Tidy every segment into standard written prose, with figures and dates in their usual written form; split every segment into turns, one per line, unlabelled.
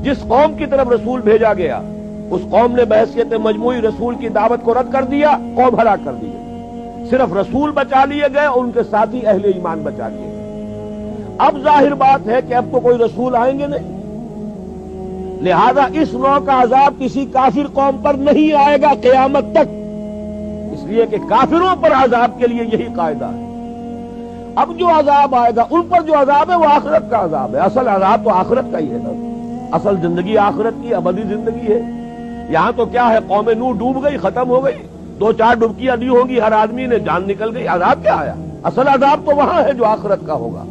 جس قوم کی طرف رسول بھیجا گیا اس قوم نے بحیثیت مجموعی رسول کی دعوت کو رد کر دیا، قوم ہلاک کر دی گئی۔ صرف رسول بچا لیے گئے اور ان کے ساتھی اہل ایمان بچا لیے گئے۔ اب ظاہر بات ہے کہ اب تو کوئی رسول آئیں گے نہیں، لہذا اس نوع کا عذاب کسی کافر قوم پر نہیں آئے گا قیامت تک، اس لیے کہ کافروں پر عذاب کے لیے یہی قاعدہ ہے۔ اب جو عذاب آئے گا ان پر جو عذاب ہے وہ آخرت کا عذاب ہے، اصل عذاب تو آخرت کا ہی ہے نا، اصل زندگی آخرت کی ابدی زندگی ہے۔ یہاں تو کیا ہے، قوم نوح ڈوب گئی، ختم ہو گئی، 2-4 ڈبکیاں دی ہوں گی ہر آدمی نے، جان نکل گئی، عذاب کیا آیا؟ اصل عذاب تو وہاں ہے جو آخرت کا ہوگا۔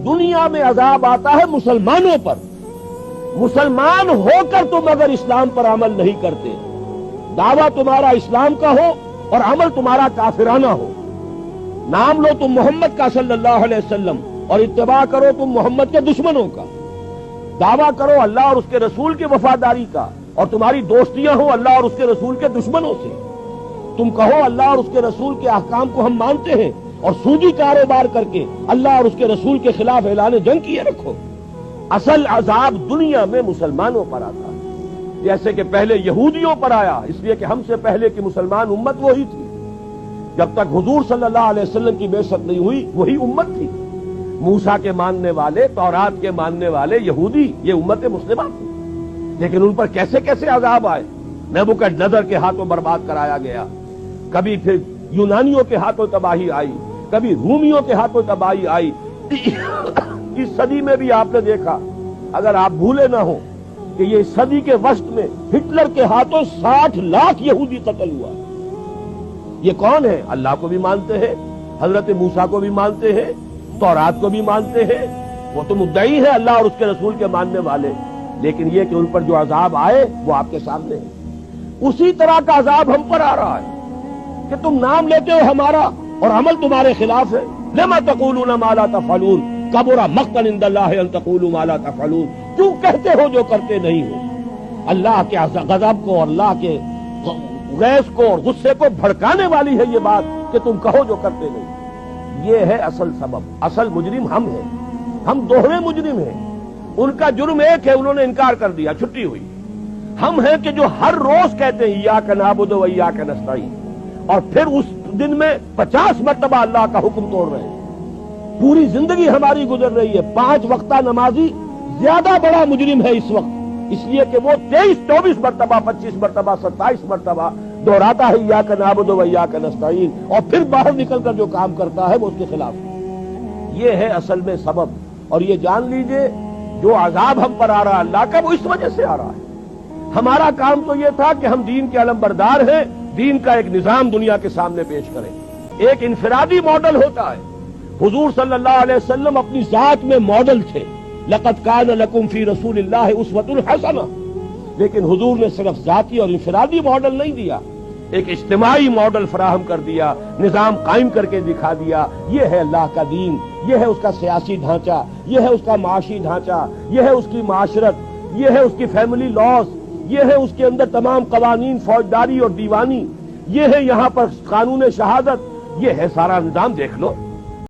دنیا میں عذاب آتا ہے مسلمانوں پر، مسلمان ہو کر تم اگر اسلام پر عمل نہیں کرتے، دعویٰ تمہارا اسلام کا ہو اور عمل تمہارا کافرانہ ہو، نام لو تم محمد کا صلی اللہ علیہ وسلم اور اتباع کرو تم محمد کے دشمنوں کا، دعویٰ کرو اللہ اور اس کے رسول کی وفاداری کا اور تمہاری دوستیاں ہوں اللہ اور اس کے رسول کے دشمنوں سے، تم کہو اللہ اور اس کے رسول کے احکام کو ہم مانتے ہیں اور سودی کاروبار کر کے اللہ اور اس کے رسول کے خلاف اعلان جنگ کیے رکھو۔ اصل عذاب دنیا میں مسلمانوں پر آتا ہے، جیسے کہ پہلے یہودیوں پر آیا، اس لیے کہ ہم سے پہلے کی مسلمان امت وہی تھی، جب تک حضور صلی اللہ علیہ وسلم کی بعثت نہیں ہوئی وہی امت تھی۔ موسیٰ کے ماننے والے، تورات کے ماننے والے یہودی، یہ امت مسلمہ تھی، لیکن ان پر کیسے کیسے عذاب آئے۔ نبوکدنضر کے ہاتھوں برباد کرایا گیا، کبھی پھر یونانیوں کے ہاتھوں تباہی آئی، کبھی رومیوں کے ہاتھوں تباہی آئی۔ اس صدی میں بھی آپ نے دیکھا، اگر آپ بھولے نہ ہو کہ یہ صدی کے وسط میں ہٹلر کے ہاتھوں 60 لاکھ یہودی قتل ہوا۔ یہ کون ہے؟ اللہ کو بھی مانتے ہیں، حضرت موسیٰ کو بھی مانتے ہیں، تورات کو بھی مانتے ہیں، وہ تو مدعی ہے اللہ اور اس کے رسول کے ماننے والے، لیکن یہ کہ ان پر جو عذاب آئے وہ آپ کے سامنے ہے۔ اسی طرح کا عذاب ہم پر آ رہا ہے کہ تم نام لیتے ہو ہمارا اور عمل تمہارے خلاف ہے۔ لما تقولون ما لا تفعلون کبر مقتا عند اللہ ان تقولوا ما لا تفعلون، کیوں کہتے ہو جو کرتے نہیں ہو؟ اللہ کے غضب کو اور اللہ کے غیظ کو اور غصے کو بھڑکانے والی ہے یہ بات کہ تم کہو جو کرتے نہیں۔ یہ ہے اصل سبب، اصل مجرم ہم ہیں، ہم دوہرے مجرم ہیں۔ ان کا جرم ایک ہے، انہوں نے انکار کر دیا، چھٹی ہوئی۔ ہم ہیں کہ جو ہر روز کہتے ہیں ایاک نعبد و ایاک نستعین، اور پھر اس دن میں 50 مرتبہ اللہ کا حکم توڑ رہے ہیں۔ پوری زندگی ہماری گزر رہی ہے، 5 وقتہ نمازی زیادہ بڑا مجرم ہے اس وقت، اس لیے کہ وہ 23-24 مرتبہ، 25 مرتبہ، 27 مرتبہ دہراتا ہے ایاک نعبد و ایاک نستعین، اور پھر باہر نکل کر جو کام کرتا ہے وہ اس کے خلاف۔ یہ ہے اصل میں سبب، اور یہ جان لیجئے جو عذاب ہم پر آ رہا ہے اللہ کا، وہ اس وجہ سے آ رہا ہے۔ ہمارا کام تو یہ تھا کہ ہم دین کے علمبردار ہیں، دین کا ایک نظام دنیا کے سامنے پیش کریں۔ ایک انفرادی ماڈل ہوتا ہے، حضور صلی اللہ علیہ وسلم اپنی ذات میں ماڈل تھے، لقد کان لکم فی رسول اللہ اسوۃ حسنہ، لیکن حضور نے صرف ذاتی اور انفرادی ماڈل نہیں دیا، ایک اجتماعی ماڈل فراہم کر دیا، نظام قائم کر کے دکھا دیا۔ یہ ہے اللہ کا دین، یہ ہے اس کا سیاسی ڈھانچہ، یہ ہے اس کا معاشی ڈھانچہ، یہ ہے اس کی معاشرت، یہ ہے اس کی فیملی لاز، یہ ہے اس کے اندر تمام قوانین فوجداری اور دیوانی، یہ ہے یہاں پر قانون شہادت، یہ ہے سارا نظام، دیکھ لو۔